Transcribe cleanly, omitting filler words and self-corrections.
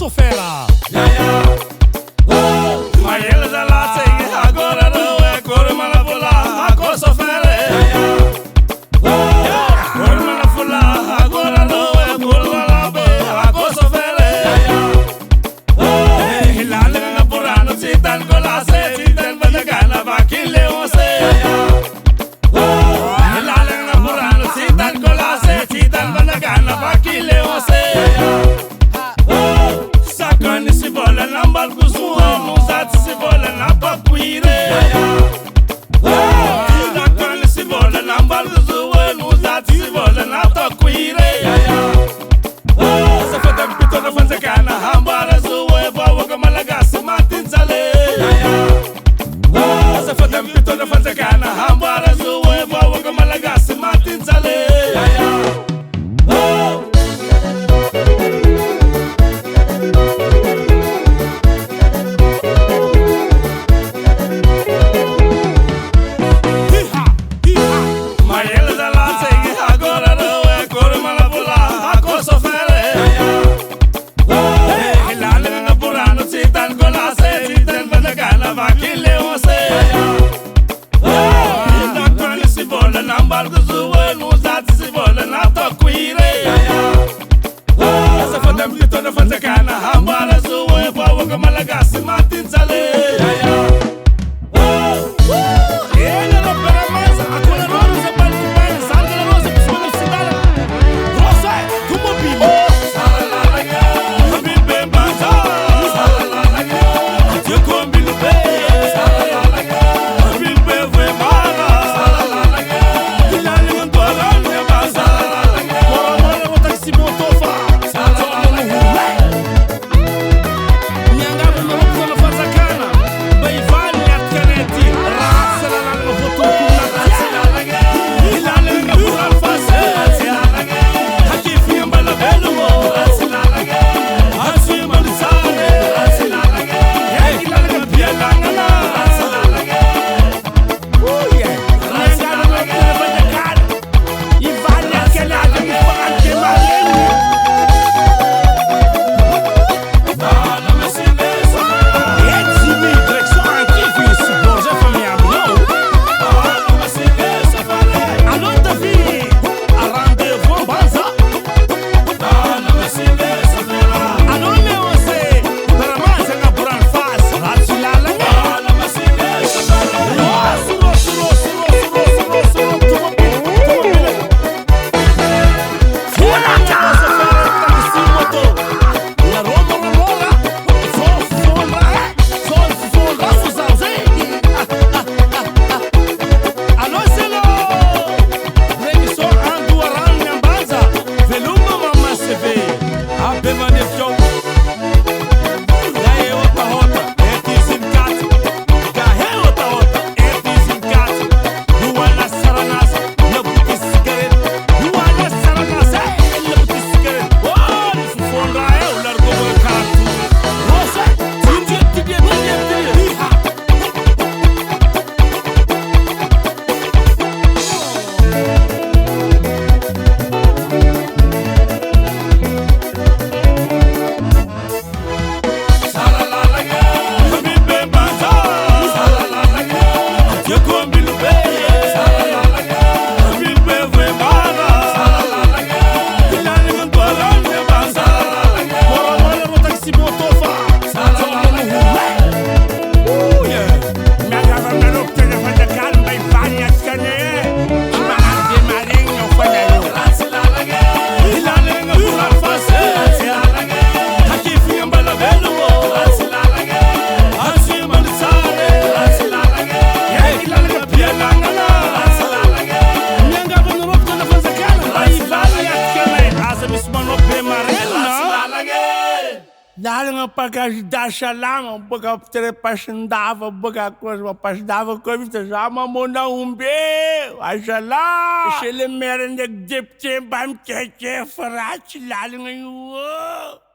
sofera. Mayela da la sing agora não é cor malafula agora sofera. Cor malafula agora não é cor malabe agora sofera. Hilale na purano sitan kolase sitan badagana bakile ose. Hilale na purano sitan kolase sitan badagana bakile ose. Sakani si vola nambal kusuwa nuzat si vola napakwire. Sakani si vola nambal kusuwa nuzat si vola napakwire. Sa fadam pito na fanzakana hambara zuwe bawa kamalagasi matin sale. Sa fadam pito na fanzakana hambara zuwe bawa kamalagasi matin sale. Dalang pagkas dasya lang, baga trepasandava, baga coisa, pasdava coisa, já mamou na umbe, ajala, se ele merende de bam que farat lalang ayo.